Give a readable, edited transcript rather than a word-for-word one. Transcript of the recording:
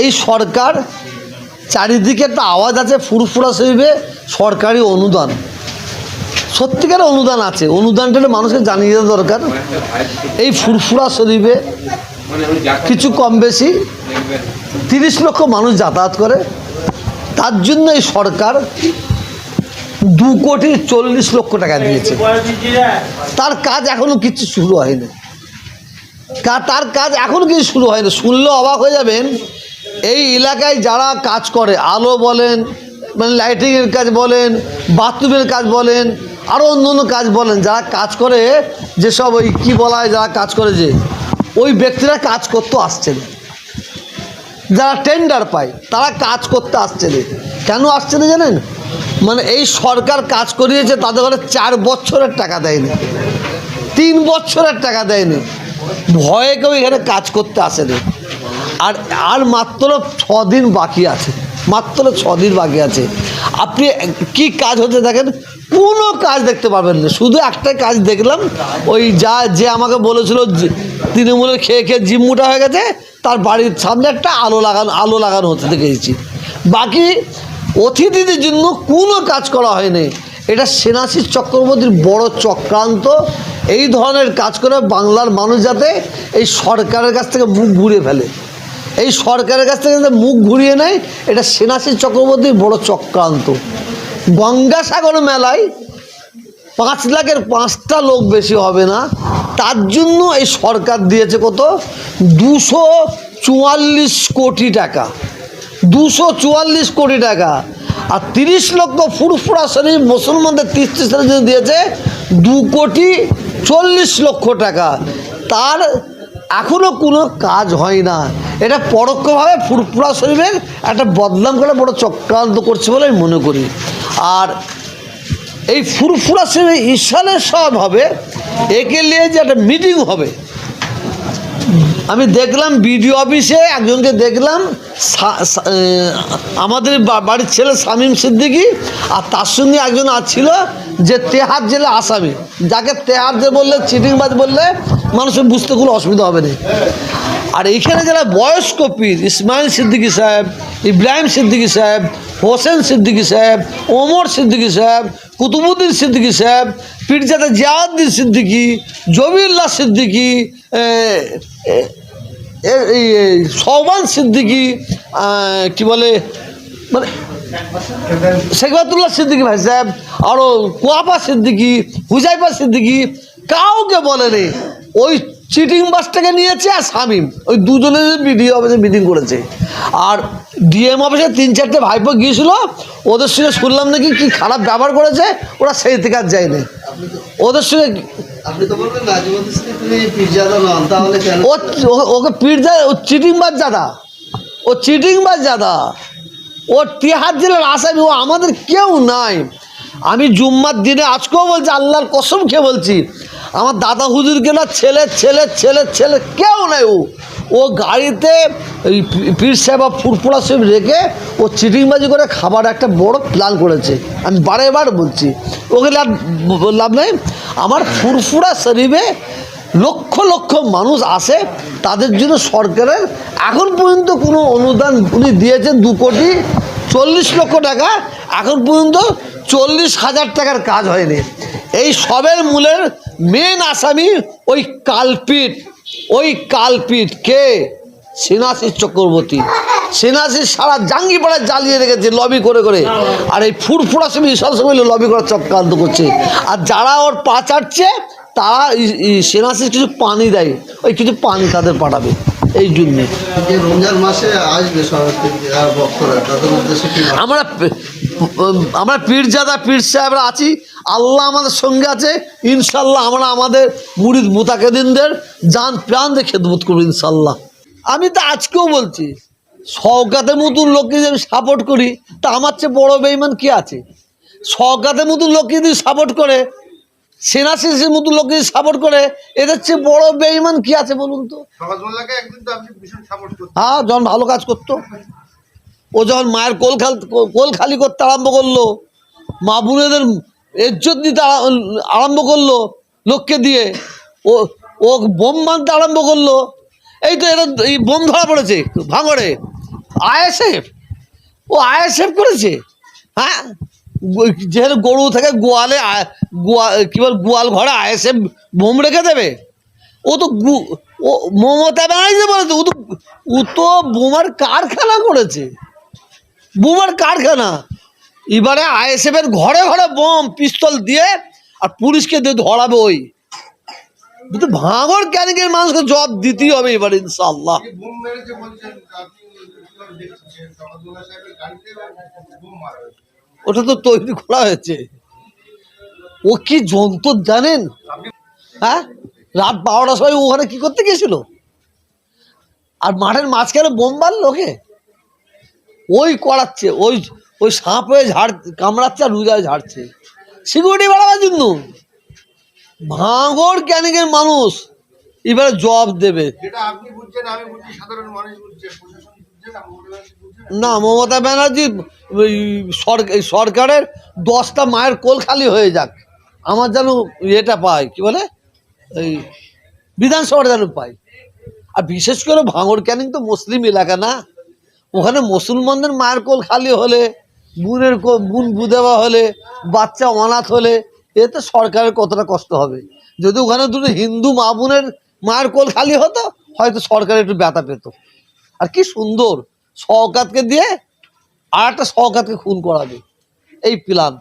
এই সরকার চারিদিকে একটা আওয়াজ আছে ফুরফুরা শরীফে সরকারি অনুদান, সত্যিকার অনুদান আছে, অনুদানটা মানুষকে জানিয়ে দেওয়া দরকার। এই ফুরফুরা শরীফে কিছু কম বেশি 30 লক্ষ মানুষ যাতায়াত করে, তার জন্য এই সরকার 2,40,00,000 টাকা দিয়েছে। তার কাজ এখনো কিছু শুরু হয়নি, তার কাজ এখনো কিছু শুরু হয়নি। শুনলে অবাক হয়ে যাবেন, এই এলাকায় যারা কাজ করে, আলো বলেন, মানে লাইটিংয়ের কাজ বলেন, বাথরুমের কাজ বলেন, আরও অন্য অন্য কাজ বলেন, যারা কাজ করে, যেসব ওই কী বলা হয়, যারা কাজ করে, যে ওই ব্যক্তিরা কাজ করতে আসছে না। যারা টেন্ডার পায় তারা কাজ করতে আসছে না। কেন আসছে না জানেন? মানে এই সরকার কাজ করিয়েছে, তাদের ঘরে 4 বছরের টাকা দেয়নি, 3 বছরের টাকা দেয়নি, ভয়ে কেউ এখানে কাজ করতে আসেনি। আর মাত্র 6 দিন বাকি আছে, মাত্র 6 দিন বাকি আছে। আপনি কি কাজ হচ্ছে দেখেন, কোনো কাজ দেখতে পাবেন না। শুধু একটাই কাজ দেখলাম, ওই যে আমাকে বলেছিল তৃণমূলের খেয়ে খেয়ে জিম মোটা হয়ে গেছে, তার বাড়ির সামনে একটা আলো লাগানো হতে দেখেছি। বাকি অতিথিদের জন্য কোনো কাজ করা হয়নি। এটা সেনাশিস চক্রবর্তীর বড় চক্রান্ত। এই ধরনের কাজ করে বাংলার মানুষ যাতে এই সরকারের কাছ থেকে মুখ ঘুরিয়ে ফেলে, এই সরকারের কাছ থেকে যাতে মুখ ঘুরিয়ে নেয়, এটা সেনাশিস চক্রবর্তীর বড় চক্রান্ত। গঙ্গাসাগর মেলায় 5 লাখের 5টা লোক বেশি হবে না, তার জন্য এই সরকার দিয়েছে কত? 244 কোটি টাকা, 244 কোটি টাকা। আর 30 লক্ষ ফুরফুরা শরীফ মুসলমানদের তীর্থ জন্য দিয়েছে 2,40,00,000 টাকা। তার এখনও কোনো কাজ হয় না। এটা পরোক্ষভাবে ফুরফুরা শরীফের একটা বদনাম করে বড় চক্রান্ত করছে বলে আমি মনে করি। আর এই ফুরফুরা শরীফে ইশানের সব হবে, একে নিয়ে যে একটা মিটিং হবে। আমি দেখলাম বিডিও অফিসে একজনকে দেখলাম, আমাদের বাড়ির ছেলে শামীম সিদ্দিকী, আর তার সঙ্গে একজন ছিল যে তেহার জেলে আসামি, যাকে তেহার যে বললে, চিটিংবাজ বললে মানুষের বুঝতে কোনো অসুবিধা হবে না। আর এইখানে যারা বয়স্ক পীর, ইসমাইল সিদ্দিকী সাহেব, ইব্রাহিম সিদ্দিকী সাহেব, হোসেন সিদ্দিকী সাহেব, ওমর সিদ্দিকী সাহেব, কুতুবুদ্দিন সিদ্দিকী সাহেব, পীরজাদা জিয়াউদ্দিন সিদ্দিকী, জবিউল্লাহ সিদ্দিকী, সৌবান সিদ্দিকী, কি বলে, মানে শেখবাতুল্লাহ সিদ্দিকী ভাই সাহেব, আরও কুয়াপা সিদ্দিকী, হুজাইফা সিদ্দিকী, কাউকে বলেনি। ওই চিটিং বাসটাকে নিয়েছে আর শামীম, ওই দুজনে বিডিও অফিসে মিটিং করেছে। আর ডিএম অফিসে 3-4টে ভাইপো গিয়েছিল, ওদের সঙ্গে শুনলাম নাকি কি খারাপ ব্যবহার করেছে, ওরা সেই থেকে আর যায়নি ওদের সঙ্গে। ওকে পীরজাদা, ও চিটিংবাজ জাদা, ও চিটিংবাজ জাদা, ও তিহার জেলার আসামি, ও আমাদের কেউ নাই। আমি জুম্মার দিনে আজকেও বলছি, আল্লাহর কসম খেয়ে বলছি, আমার দাদা হুজুরকে না ছেলে ছেলে ছেলে ছেলে কেউ নাই। ও গাড়িতে ওই পীর সাহেব ফুরফুরা শরীফ রেখে ও চিটিংবাজি করে খাবার একটা বড় প্ল্যান করেছে। আমি বারেবার বলছি, ওকে লাভ নেই। আমার ফুরফুরা শরীফে লক্ষ লক্ষ মানুষ আসে, তাদের জন্য সরকারের এখন পর্যন্ত কোনো অনুদান উনি দিয়েছেন 2,40,00,000 টাকা, এখন পর্যন্ত 40,000 টাকার কাজ হয়নি। এই সবের মূলের মেন আসামি ওই কালপিট কে? সেনাশিস চক্রবর্তী। সেনাশিস সারা জাঙ্গিপাড়ায় জ্বালিয়ে রেখেছে লবি করে করে। আর এই ফুরফুরা সময় সব সময় লবি করার চক্রান্ত করছে। আর যারা ওর পা চাটছে, তারা সেনাশিস কিছু পানি দেয়, ওই কিছু পানি তাদের পাঠাবে। এই জন্যে রমজান মাসে আসবে আমরা পীরজাদা পীর সাহেবরা আছি, আল্লাহ আমাদের সঙ্গে আছে। ইনশাল্লাহ আমরা আমাদের মুরিদ মুতাকিদিনদের জান প্রাণ দিয়ে খেদমত করবো ইনশাল্লাহ। আমি তো আজকেও বলছি, শওকতের মতন লোককে যদি আমি সাপোর্ট করি, তা আমার চেয়ে বড় বেঈমান কি আছে? শওকতের মতন লোককে যদি সাপোর্ট করে, সেনাশিসের মতো লোককে সাপোর্ট করে, এদের চেয়ে বড় বেঈমান কি আছে বলুন তো? হ্যাঁ, যখন ভালো কাজ করতো, ও যখন মায়ের কোল খালি করতে আরম্ভ করলো, মা বোনেদের ইজ্জত দিতে আরম্ভ করলো লোককে দিয়ে, ও বোম মানতে আরম্ভ করলো। এই তো এরা এই বোম ধরা পড়েছে ভাঙড়ে, আইএসএফ, ও আইএসএফ করেছে। হ্যাঁ, যেহেতু গরু থেকে গোয়ালে কি বল গোয়াল ঘরে আইএসএফ বোম রেখে দেবে। ও তো ও মমতা ব্যানার্জি বলেছে, ও তো বোমার কারখানা করেছে, বোমার কারখানা। এবারে আইএসএফ এর ঘরে ঘরে বোম পিস্তল দিয়ে আর পুলিশকে দিয়ে ধরাবে। ওই ভাঙর ক্যানিকের মানুষকে জবাব দিতেই হবে এবার ইনশাআল্লাহ। ওটা তো তৈরি করা হয়েছে। ও কি যন্ত্র জানেন? হ্যাঁ, রাত 12টার সময় ওখানে কি করতে গিয়েছিল? আর মাঠের মাঝখানে বোম মারল ওকে। ওই করাচ্ছে, ওই সাপ হয়ে কামড়াচ্ছে আর রোজায় ঝাড়ছে, সিকিউরিটি বাড়াবার জন্য। ভাঙর ক্যানিকের মানুষ এবারে জবাব দেবে। না, মমতা ব্যানার্জি সরকারের 10টা মায়ের কোল খালি হয়ে যাক, আমার যেন এটা পাই, কি বলে এই বিধানসভাটা যেন পাই। আর বিশেষ করে ভাঙর ক্যানিং তো মুসলিম এলাকা না, ওখানে মুসলমানদের মায়ের কোল খালি হলে, বোন বুধেবা হলে, বাচ্চা অনাথ হলে, এতে সরকারের কতটা কষ্ট হবে। যদি ওখানে দুটো হিন্দু মা বোনের মায়ের কোল খালি হতো, হয়তো সরকার একটু ব্যথা পেত। আর কি সুন্দর শওকতকে দিয়ে আর একটা শওকতকে খুন করাবে, এই প্ল্যান।